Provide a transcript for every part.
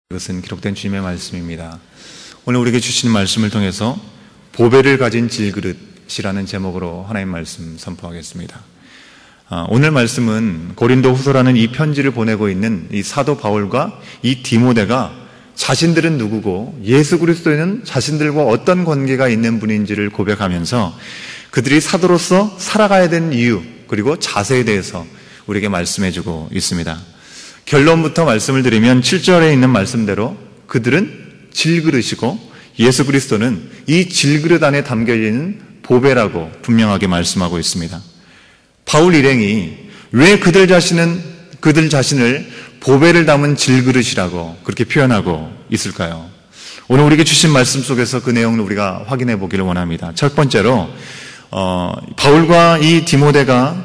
이것은 기록된 주님의 말씀입니다. 오늘 우리에게 주시는 말씀을 통해서 보배를 가진 질그릇이라는 제목으로 하나님 말씀 선포하겠습니다. 오늘 말씀은 고린도 후서라는 이 편지를 보내고 있는 이 사도 바울과 이 디모데가 자신들은 누구고 예수 그리스도에는 자신들과 어떤 관계가 있는 분인지를 고백하면서 그들이 사도로서 살아가야 되는 이유 그리고 자세에 대해서 우리에게 말씀해주고 있습니다. 결론부터 말씀을 드리면 7절에 있는 말씀대로 그들은 질그릇이고 예수 그리스도는 이 질그릇 안에 담겨있는 보배라고 분명하게 말씀하고 있습니다. 바울 일행이 왜 그들 자신을 보배를 담은 질그릇이라고 그렇게 표현하고 있을까요? 오늘 우리에게 주신 말씀 속에서 그 내용을 우리가 확인해 보기를 원합니다. 첫 번째로 바울과 이 디모데가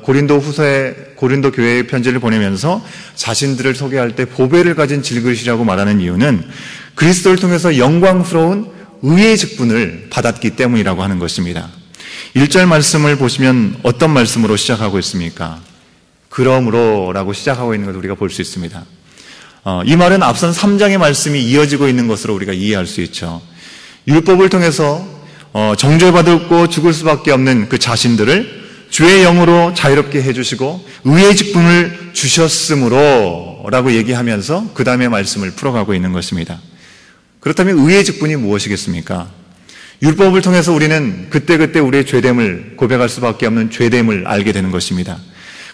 고린도 교회의 편지를 보내면서 자신들을 소개할 때 보배를 가진 질그릇이라고 말하는 이유는 그리스도를 통해서 영광스러운 의의 직분을 받았기 때문이라고 하는 것입니다. 1절 말씀을 보시면 어떤 말씀으로 시작하고 있습니까? 그러므로 라고 시작하고 있는 것을 우리가 볼 수 있습니다. 이 말은 앞선 3장의 말씀이 이어지고 있는 것으로 우리가 이해할 수 있죠. 율법을 통해서 정죄받고 죽을 수밖에 없는 그 자신들을 주의 영으로 자유롭게 해주시고 의의 직분을 주셨으므로 라고 얘기하면서 그 다음에 말씀을 풀어가고 있는 것입니다. 그렇다면 의의 직분이 무엇이겠습니까? 율법을 통해서 우리는 그때그때 우리의 죄됨을 고백할 수밖에 없는 죄됨을 알게 되는 것입니다.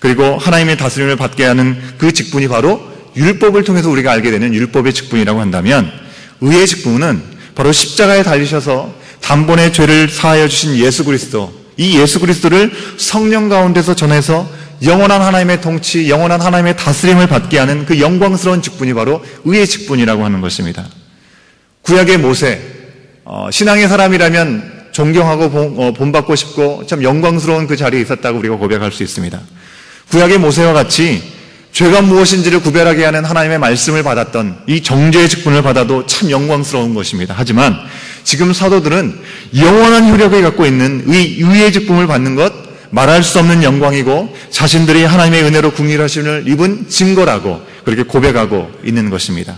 그리고 하나님의 다스림을 받게 하는 그 직분이 바로 율법을 통해서 우리가 알게 되는 율법의 직분이라고 한다면 의의 직분은 바로 십자가에 달리셔서 단번에 죄를 사하여 주신 예수 그리스도, 이 예수 그리스도를 성령 가운데서 전해서 영원한 하나님의 통치, 영원한 하나님의 다스림을 받게 하는 그 영광스러운 직분이 바로 의의 직분이라고 하는 것입니다. 구약의 모세, 신앙의 사람이라면 존경하고 본받고 싶고 참 영광스러운 그 자리에 있었다고 우리가 고백할 수 있습니다. 구약의 모세와 같이 죄가 무엇인지를 구별하게 하는 하나님의 말씀을 받았던 이 정죄의 직분을 받아도 참 영광스러운 것입니다. 하지만 지금 사도들은 영원한 효력을 갖고 있는 의의 직분을 받는 것, 말할 수 없는 영광이고 자신들이 하나님의 은혜로 긍휼하심을 입은 증거라고 그렇게 고백하고 있는 것입니다.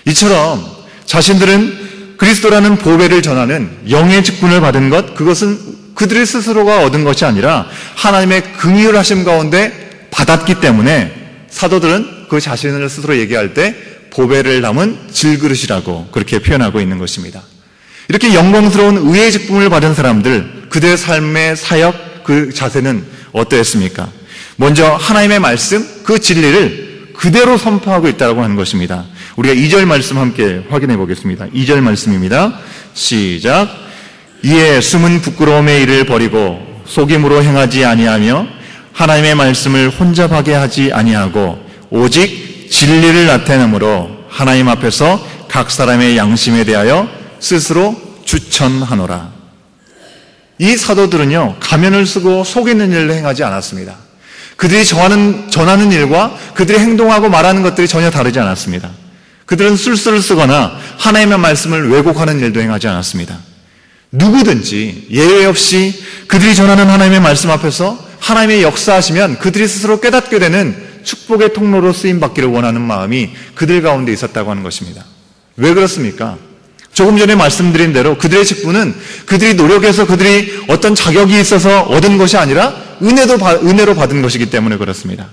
이처럼 자신들은 그리스도라는 보배를 전하는 영의 직분을 받은 것, 그것은 그들의 스스로가 얻은 것이 아니라 하나님의 긍휼하심 가운데 받았기 때문에 사도들은 그 자신을 스스로 얘기할 때 보배를 담은 질그릇이라고 그렇게 표현하고 있는 것입니다. 이렇게 영광스러운 의의 직분을 받은 사람들, 그들의 삶의 사역, 그 자세는 어떠했습니까? 먼저 하나님의 말씀, 그 진리를 그대로 선포하고 있다고 하는 것입니다. 우리가 2절 말씀 함께 확인해 보겠습니다. 2절 말씀입니다. 시작. 이에 숨은 부끄러움의 일을 버리고 속임으로 행하지 아니하며 하나님의 말씀을 혼잡하게 하지 아니하고 오직 진리를 나타내므로 하나님 앞에서 각 사람의 양심에 대하여 스스로 주천하노라. 이 사도들은요, 가면을 쓰고 속이는 일을 행하지 않았습니다. 그들이 전하는 일과 그들이 행동하고 말하는 것들이 전혀 다르지 않았습니다. 그들은 술수를 쓰거나 하나님의 말씀을 왜곡하는 일도 행하지 않았습니다. 누구든지 예외 없이 그들이 전하는 하나님의 말씀 앞에서 하나님의 역사하시면 그들이 스스로 깨닫게 되는 축복의 통로로 쓰임받기를 원하는 마음이 그들 가운데 있었다고 하는 것입니다. 왜 그렇습니까? 조금 전에 말씀드린 대로 그들의 직분은 그들이 노력해서 그들이 어떤 자격이 있어서 얻은 것이 아니라 은혜로 받은 것이기 때문에 그렇습니다.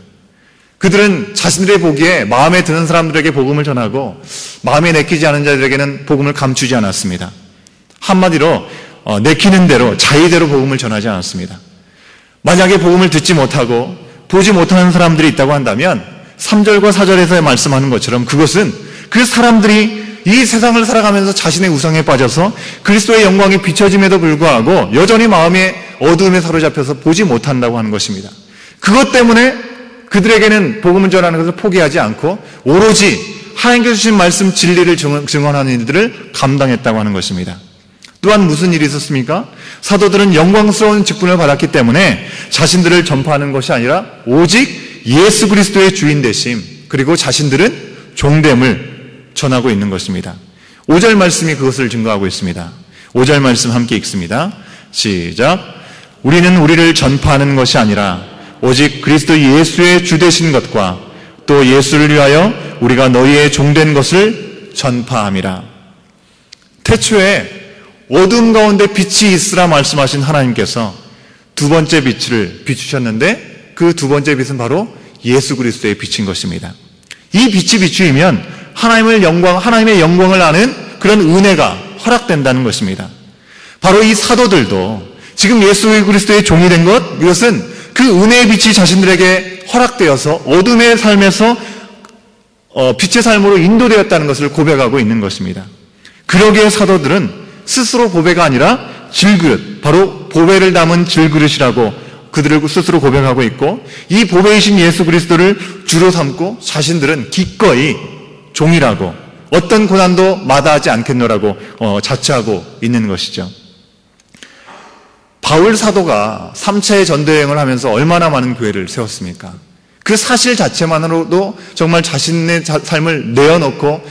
그들은 자신들의 보기에 마음에 드는 사람들에게 복음을 전하고 마음에 내키지 않은 자들에게는 복음을 감추지 않았습니다. 한마디로 내키는 대로 자의대로 복음을 전하지 않았습니다. 만약에 복음을 듣지 못하고 보지 못하는 사람들이 있다고 한다면 3절과 4절에서 말씀하는 것처럼 그것은 그 사람들이 이 세상을 살아가면서 자신의 우상에 빠져서 그리스도의 영광이 비춰짐에도 불구하고 여전히 마음의 어두움에 사로잡혀서 보지 못한다고 하는 것입니다. 그것 때문에 그들에게는 복음을 전하는 것을 포기하지 않고 오로지 하나님께서 주신 말씀 진리를 증언하는 일들을 감당했다고 하는 것입니다. 또한 무슨 일이 있었습니까? 사도들은 영광스러운 직분을 받았기 때문에 자신들을 전파하는 것이 아니라 오직 예수 그리스도의 주인 되심, 그리고 자신들은 종됨을 전하고 있는 것입니다. 5절 말씀이 그것을 증거하고 있습니다. 5절 말씀 함께 읽습니다. 시작. 우리는 우리를 전파하는 것이 아니라 오직 그리스도 예수의 주 되신 것과 또 예수를 위하여 우리가 너희의 종된 것을 전파함이라. 태초에 어둠 가운데 빛이 있으라 말씀하신 하나님께서 두 번째 빛을 비추셨는데 그 두 번째 빛은 바로 예수 그리스도의 빛인 것입니다. 이 빛이 비추이면 하나님의 영광을 아는 그런 은혜가 허락된다는 것입니다. 바로 이 사도들도 지금 예수 그리스도의 종이 된 것, 이것은 그 은혜의 빛이 자신들에게 허락되어서 어둠의 삶에서 빛의 삶으로 인도되었다는 것을 고백하고 있는 것입니다. 그러기에 사도들은 스스로 보배가 아니라 질그릇, 바로 보배를 담은 질그릇이라고 그들을 스스로 고백하고 있고, 이 보배이신 예수 그리스도를 주로 삼고 자신들은 기꺼이 종이라고, 어떤 고난도 마다하지 않겠노라고 자처하고 있는 것이죠. 바울 사도가 3차의 전도여행을 하면서 얼마나 많은 교회를 세웠습니까? 그 사실 자체만으로도 정말 자신의 삶을 내어놓고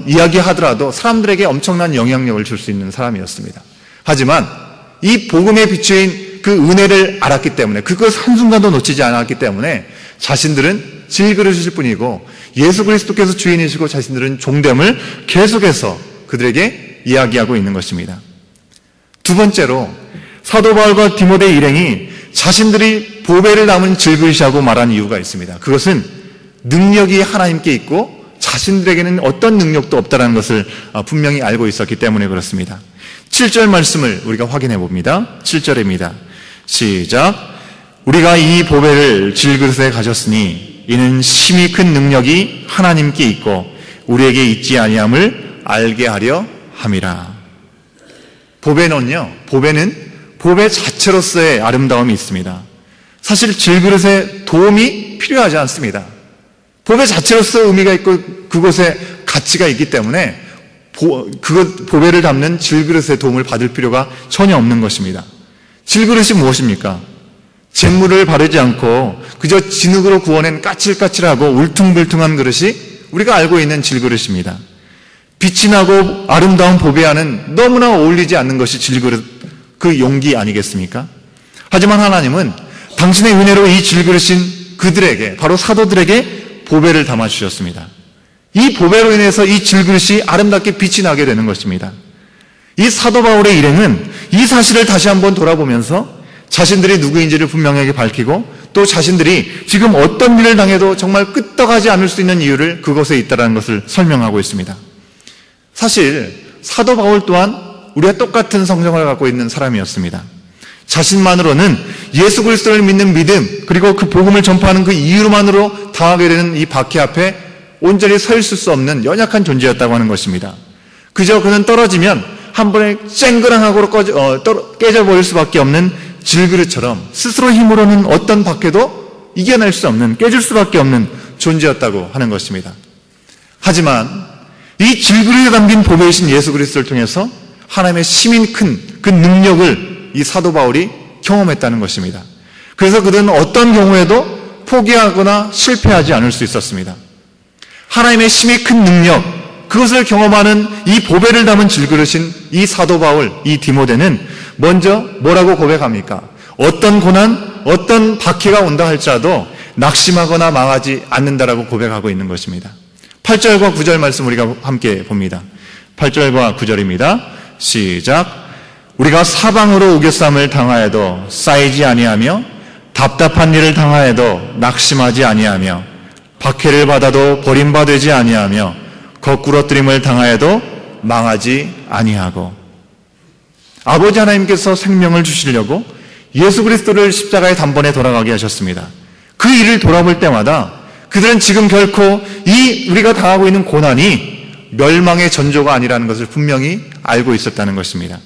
이야기하더라도 사람들에게 엄청난 영향력을 줄 수 있는 사람이었습니다. 하지만 이 복음에 비추인 그 은혜를 알았기 때문에, 그것 한순간도 놓치지 않았기 때문에 자신들은 질그릇일 뿐이고 예수 그리스도께서 주인이시고 자신들은 종됨을 계속해서 그들에게 이야기하고 있는 것입니다. 두 번째로 사도 바울과 디모데 일행이 자신들이 보배를 담은 질그릇이라고 말한 이유가 있습니다. 그것은 능력이 하나님께 있고 자신들에게는 어떤 능력도 없다는 것을 분명히 알고 있었기 때문에 그렇습니다. 7절 말씀을 우리가 확인해 봅니다. 7절입니다. 시작. 우리가 이 보배를 질그릇에 가졌으니 이는 심히 큰 능력이 하나님께 있고 우리에게 있지 아니함을 알게 하려 함이라. 보배는 보배 자체로서의 아름다움이 있습니다. 사실 질그릇에 도움이 필요하지 않습니다. 보배 자체로서 의미가 있고 그곳에 가치가 있기 때문에 보배를 담는 질그릇의 도움을 받을 필요가 전혀 없는 것입니다. 질그릇이 무엇입니까? 잿물을 바르지 않고 그저 진흙으로 구워낸 까칠까칠하고 울퉁불퉁한 그릇이 우리가 알고 있는 질그릇입니다. 빛이 나고 아름다운 보배와는 너무나 어울리지 않는 것이 질그릇, 그 용기 아니겠습니까? 하지만 하나님은 당신의 은혜로 이 질그릇인 그들에게, 바로 사도들에게 보배를 담아주셨습니다. 이 보배로 인해서 이 질그릇이 아름답게 빛이 나게 되는 것입니다. 이 사도 바울의 일행은 이 사실을 다시 한번 돌아보면서 자신들이 누구인지를 분명하게 밝히고 또 자신들이 지금 어떤 일을 당해도 정말 끄떡하지 않을 수 있는 이유를 그것에 있다는 것을 설명하고 있습니다. 사실 사도 바울 또한 우리가 똑같은 성정을 갖고 있는 사람이었습니다. 자신만으로는 예수 그리스도를 믿는 믿음, 그리고 그 복음을 전파하는 그 이유만으로 당하게 되는 이 박해 앞에 온전히 서 있을 수 없는 연약한 존재였다고 하는 것입니다. 그저 그는 떨어지면 한 번에 쨍그랑하고 깨져버릴 수밖에 없는 질그릇처럼 스스로 힘으로는 어떤 박해도 이겨낼 수 없는, 깨질 수밖에 없는 존재였다고 하는 것입니다. 하지만 이 질그릇에 담긴 보배이신 예수 그리스도를 통해서 하나님의 힘이 큰 그 능력을 이 사도 바울이 경험했다는 것입니다. 그래서 그들은 어떤 경우에도 포기하거나 실패하지 않을 수 있었습니다. 하나님의 힘이 큰 능력, 그것을 경험하는 이 보배를 담은 질그릇인 이 사도 바울, 이 디모데는 먼저 뭐라고 고백합니까? 어떤 고난, 어떤 박해가 온다 할지라도 낙심하거나 망하지 않는다라고 고백하고 있는 것입니다. 8절과 9절 말씀 우리가 함께 봅니다. 8절과 9절입니다. 시작. 우리가 사방으로 우겨쌈을 당하여도 쌓이지 아니하며 답답한 일을 당하여도 낙심하지 아니하며 박해를 받아도 버림받지 아니하며 거꾸러뜨림을 당하여도 망하지 아니하고. 아버지 하나님께서 생명을 주시려고 예수 그리스도를 십자가의 단번에 돌아가게 하셨습니다. 그 일을 돌아볼 때마다 그들은 지금 결코 이 우리가 당하고 있는 고난이 멸망의 전조가 아니라는 것을 분명히 알고 있었다는 것입니다.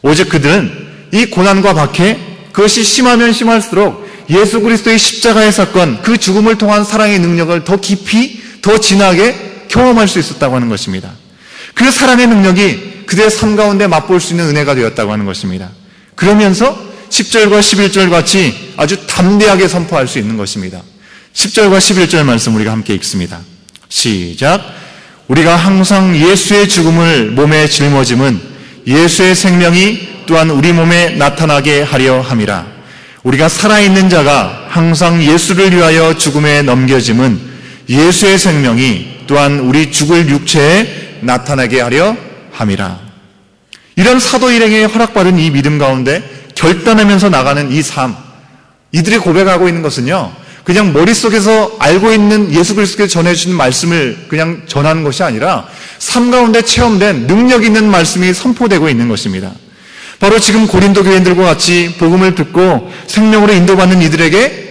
오직 그들은 이 고난과 박해, 그것이 심하면 심할수록 예수 그리스도의 십자가의 사건, 그 죽음을 통한 사랑의 능력을 더 깊이, 더 진하게 경험할 수 있었다고 하는 것입니다. 그 사랑의 능력이 그들의 삶 가운데 맛볼 수 있는 은혜가 되었다고 하는 것입니다. 그러면서 10절과 11절 같이 아주 담대하게 선포할 수 있는 것입니다. 10절과 11절 말씀 우리가 함께 읽습니다. 시작. 우리가 항상 예수의 죽음을 몸에 짊어짐은 예수의 생명이 또한 우리 몸에 나타나게 하려 함이라. 우리가 살아있는 자가 항상 예수를 위하여 죽음에 넘겨짐은 예수의 생명이 또한 우리 죽을 육체에 나타나게 하려 함이라. 이런 사도 일행에 허락받은 이 믿음 가운데 결단하면서 나가는 이 삶, 이들이 고백하고 있는 것은요, 그냥 머릿속에서 알고 있는 예수 그리스도께서 전해주신 말씀을 그냥 전하는 것이 아니라 삶 가운데 체험된 능력 있는 말씀이 선포되고 있는 것입니다. 바로 지금 고린도 교인들과 같이 복음을 듣고 생명으로 인도받는 이들에게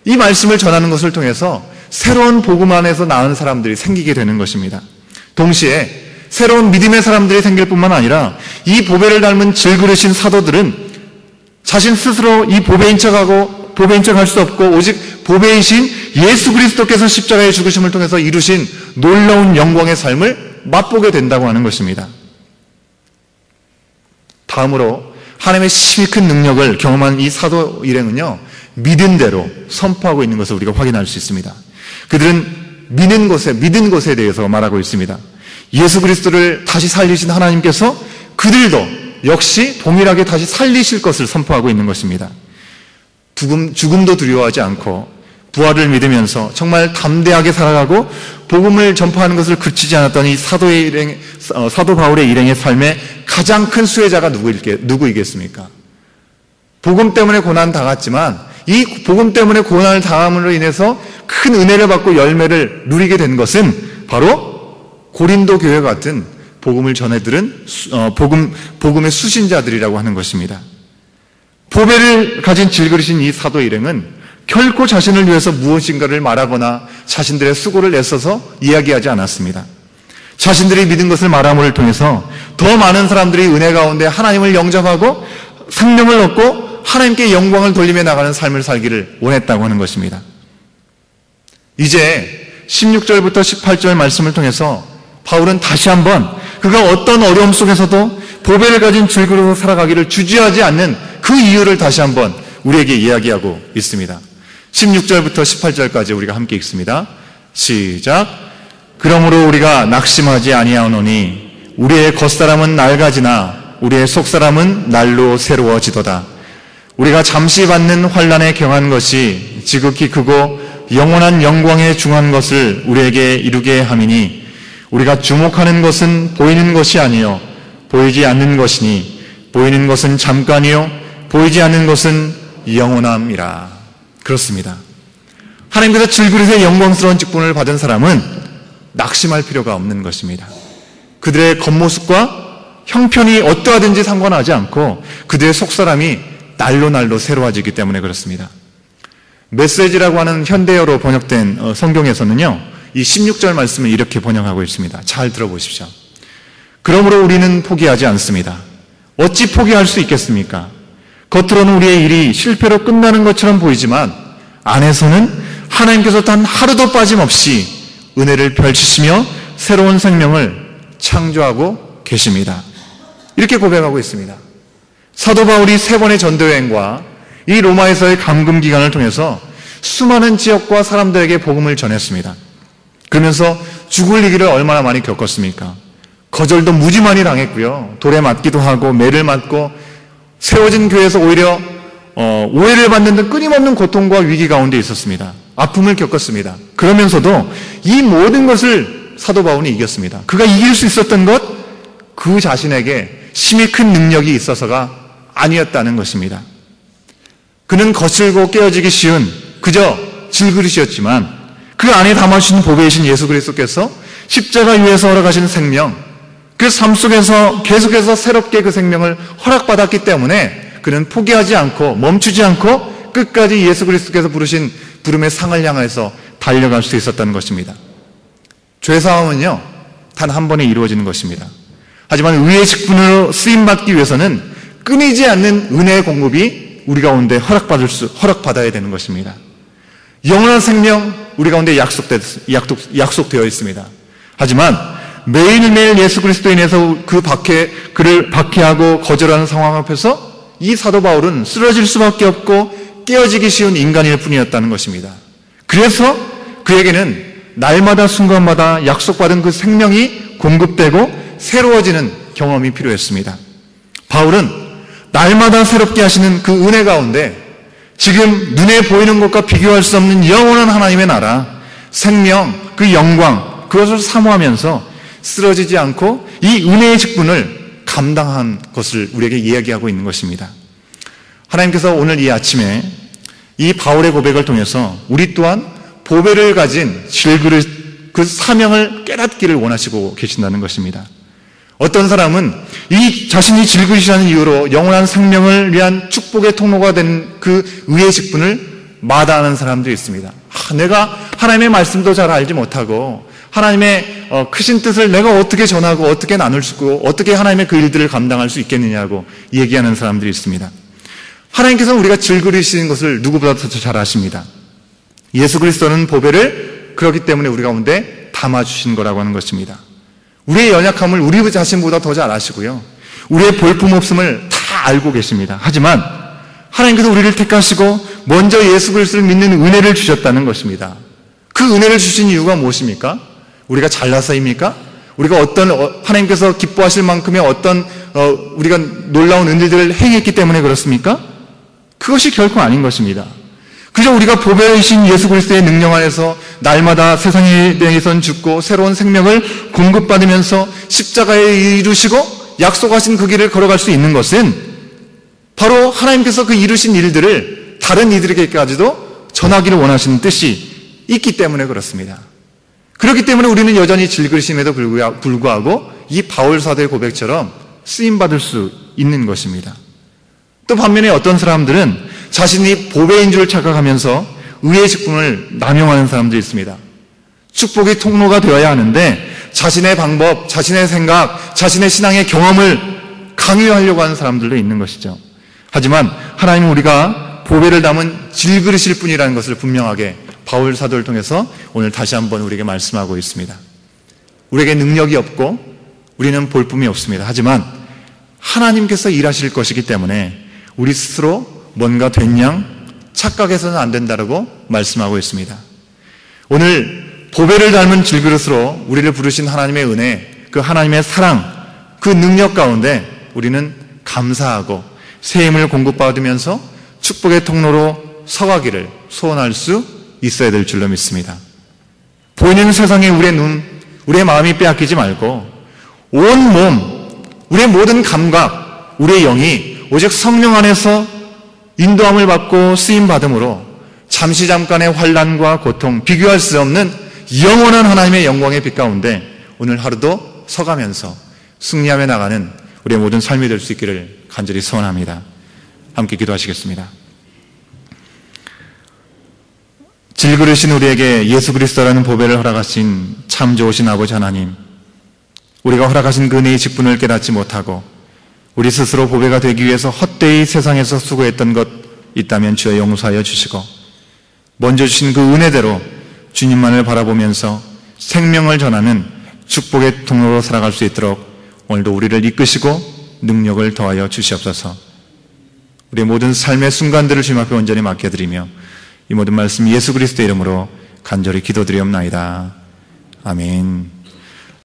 이 말씀을 전하는 것을 통해서 새로운 복음 안에서 나은 사람들이 생기게 되는 것입니다. 동시에 새로운 믿음의 사람들이 생길 뿐만 아니라 이 보배를 닮은 질그릇인 사도들은 자신 스스로 이 보배인 척할 수 없고 오직 보배이신 예수 그리스도께서 십자가의 죽으심을 통해서 이루신 놀라운 영광의 삶을 맛보게 된다고 하는 것입니다. 다음으로 하나님의 심히 큰 능력을 경험한 이 사도 일행은요, 믿은 대로 선포하고 있는 것을 우리가 확인할 수 있습니다. 그들은 믿은 것에 대해서 말하고 있습니다. 예수 그리스도를 다시 살리신 하나님께서 그들도 역시 동일하게 다시 살리실 것을 선포하고 있는 것입니다. 죽음도 두려워하지 않고 부활을 믿으면서 정말 담대하게 살아가고 복음을 전파하는 것을 그치지 않았던 이 사도 바울의 일행의 삶의 가장 큰 수혜자가 누구이겠습니까? 복음 때문에 고난 당했지만 이 복음 때문에 고난을 당함으로 인해서 큰 은혜를 받고 열매를 누리게 된 것은 바로 고린도 교회 같은 복음을 전해들은 복음의 수신자들이라고 하는 것입니다. 보배를 가진 질그릇인 이 사도 일행은 결코 자신을 위해서 무엇인가를 말하거나 자신들의 수고를 애써서 이야기하지 않았습니다. 자신들이 믿은 것을 말함을 통해서 더 많은 사람들이 은혜 가운데 하나님을 영접하고 생명을 얻고 하나님께 영광을 돌리며 나가는 삶을 살기를 원했다고 하는 것입니다. 이제 16절부터 18절 말씀을 통해서 바울은 다시 한번 그가 어떤 어려움 속에서도 보배를 가진 질그릇으로 살아가기를 주저하지 않는 그 이유를 다시 한번 우리에게 이야기하고 있습니다. 16절부터 18절까지 우리가 함께 읽습니다. 시작. 그러므로 우리가 낙심하지 아니하노니 우리의 겉사람은 낡아지나 우리의 속사람은 날로 새로워지도다. 우리가 잠시 받는 환난에 경한 것이 지극히 크고 영원한 영광에 중한 것을 우리에게 이루게 함이니 우리가 주목하는 것은 보이는 것이 아니요 보이지 않는 것이니 보이는 것은 잠깐이요 보이지 않는 것은 영원함이라. 그렇습니다. 하나님께서 질그릇의 영광스러운 직분을 받은 사람은 낙심할 필요가 없는 것입니다. 그들의 겉모습과 형편이 어떠하든지 상관하지 않고 그들의 속사람이 날로 새로워지기 때문에 그렇습니다. 메시지라고 하는 현대어로 번역된 성경에서는요, 이 16절 말씀을 이렇게 번역하고 있습니다. 잘 들어보십시오. 그러므로 우리는 포기하지 않습니다. 어찌 포기할 수 있겠습니까? 겉으로는 우리의 일이 실패로 끝나는 것처럼 보이지만 안에서는 하나님께서 단 하루도 빠짐없이 은혜를 펼치시며 새로운 생명을 창조하고 계십니다. 이렇게 고백하고 있습니다. 사도 바울이 3번의 전도여행과 이 로마에서의 감금 기간을 통해서 수많은 지역과 사람들에게 복음을 전했습니다. 그러면서 죽을 위기를 얼마나 많이 겪었습니까? 거절도 무지 많이 당했고요. 돌에 맞기도 하고 매를 맞고 세워진 교회에서 오히려 오해를 받는 등 끊임없는 고통과 위기 가운데 있었습니다. 아픔을 겪었습니다. 그러면서도 이 모든 것을 사도 바울이 이겼습니다. 그가 이길 수 있었던 것, 그 자신에게 심히 큰 능력이 있어서가 아니었다는 것입니다. 그는 거칠고 깨어지기 쉬운 그저 질그릇이었지만 그 안에 담아주신 보배이신 예수 그리스도께서 십자가 위에서 허락하신 생명, 그 삶 속에서 계속해서 새롭게 그 생명을 허락받았기 때문에 그는 포기하지 않고 멈추지 않고 끝까지 예수 그리스도께서 부르신 부름의 상을 향해서 달려갈 수 있었다는 것입니다. 죄사함은요, 단 한 번에 이루어지는 것입니다. 하지만 의의 직분으로 쓰임받기 위해서는 끊이지 않는 은혜의 공급이 우리 가운데 허락받아야 되는 것입니다. 영원한 생명 우리 가운데 약속되어 있습니다. 하지만 매일매일 예수 그리스도에 인해서 그를 박해하고 거절하는 상황 앞에서 이 사도 바울은 쓰러질 수밖에 없고 깨어지기 쉬운 인간일 뿐이었다는 것입니다. 그래서 그에게는 날마다 순간마다 약속받은 그 생명이 공급되고 새로워지는 경험이 필요했습니다. 바울은 날마다 새롭게 하시는 그 은혜 가운데 지금 눈에 보이는 것과 비교할 수 없는 영원한 하나님의 나라, 생명, 그 영광, 그것을 사모하면서 쓰러지지 않고 이 은혜의 직분을 감당한 것을 우리에게 이야기하고 있는 것입니다. 하나님께서 오늘 이 아침에 이 바울의 고백을 통해서 우리 또한 보배를 가진 질그릇 그 사명을 깨닫기를 원하시고 계신다는 것입니다. 어떤 사람은 이 자신이 질그릇이라는 이유로 영원한 생명을 위한 축복의 통로가 된 그 의의 직분을 마다하는 사람도 있습니다. 내가 하나님의 말씀도 잘 알지 못하고 하나님의 크신 뜻을 내가 어떻게 전하고 어떻게 나눌 수 있고 어떻게 하나님의 그 일들을 감당할 수 있겠느냐고 얘기하는 사람들이 있습니다. 하나님께서는 우리가 질그릇인 것을 누구보다 더 잘 아십니다. 예수 그리스도는 보배를 그렇기 때문에 우리 가운데 담아주신 거라고 하는 것입니다. 우리의 연약함을 우리 자신보다 더 잘 아시고요. 우리의 볼품없음을 다 알고 계십니다. 하지만 하나님께서 우리를 택하시고 먼저 예수 그리스도를 믿는 은혜를 주셨다는 것입니다. 그 은혜를 주신 이유가 무엇입니까? 우리가 잘나서입니까? 우리가 하나님께서 기뻐하실 만큼의 우리가 놀라운 은혜들을 행했기 때문에 그렇습니까? 그것이 결코 아닌 것입니다. 그저 우리가 보배이신 예수 그리스도의 능력 안에서 날마다 세상에 대해선 죽고 새로운 생명을 공급받으면서 십자가에 이루시고 약속하신 그 길을 걸어갈 수 있는 것은 바로 하나님께서 그 이루신 일들을 다른 이들에게까지도 전하기를 원하시는 뜻이 있기 때문에 그렇습니다. 그렇기 때문에 우리는 여전히 질그릇임에도 불구하고 이 바울 사도의 고백처럼 쓰임받을 수 있는 것입니다. 또 반면에 어떤 사람들은 자신이 보배인 줄 착각하면서 의의 직분을 남용하는 사람도 있습니다. 축복의 통로가 되어야 하는데 자신의 방법, 자신의 생각, 자신의 신앙의 경험을 강요하려고 하는 사람들도 있는 것이죠. 하지만 하나님은 우리가 보배를 담은 질그릇일 뿐이라는 것을 분명하게 바울 사도를 통해서 오늘 다시 한번 우리에게 말씀하고 있습니다. 우리에게 능력이 없고 우리는 볼품이 없습니다. 하지만 하나님께서 일하실 것이기 때문에 우리 스스로 뭔가 된 양 착각해서는 안 된다라고 말씀하고 있습니다. 오늘 보배를 닮은 질그릇으로 우리를 부르신 하나님의 은혜, 그 하나님의 사랑, 그 능력 가운데 우리는 감사하고 새 힘을 공급받으면서 축복의 통로로 서가기를 소원할 수 있어야 될 줄로 믿습니다. 보이는 세상에 우리의 눈, 우리의 마음이 빼앗기지 말고 온 몸, 우리의 모든 감각, 우리의 영이 오직 성령 안에서 인도함을 받고 쓰임받음으로 잠시 잠깐의 환난과 고통, 비교할 수 없는 영원한 하나님의 영광의 빛 가운데 오늘 하루도 서가면서 승리하며 나가는 우리의 모든 삶이 될 수 있기를 간절히 소원합니다. 함께 기도하시겠습니다. 질그릇인 우리에게 예수 그리스도라는 보배를 허락하신 참 좋으신 아버지 하나님, 우리가 허락하신 그 은혜의 직분을 깨닫지 못하고 우리 스스로 보배가 되기 위해서 헛되이 세상에서 수고했던 것 있다면 주여 용서하여 주시고 먼저 주신 그 은혜대로 주님만을 바라보면서 생명을 전하는 축복의 통로로 살아갈 수 있도록 오늘도 우리를 이끄시고 능력을 더하여 주시옵소서. 우리의 모든 삶의 순간들을 주님 앞에 온전히 맡겨드리며 이 모든 말씀 예수 그리스도의 이름으로 간절히 기도드리옵나이다. 아멘.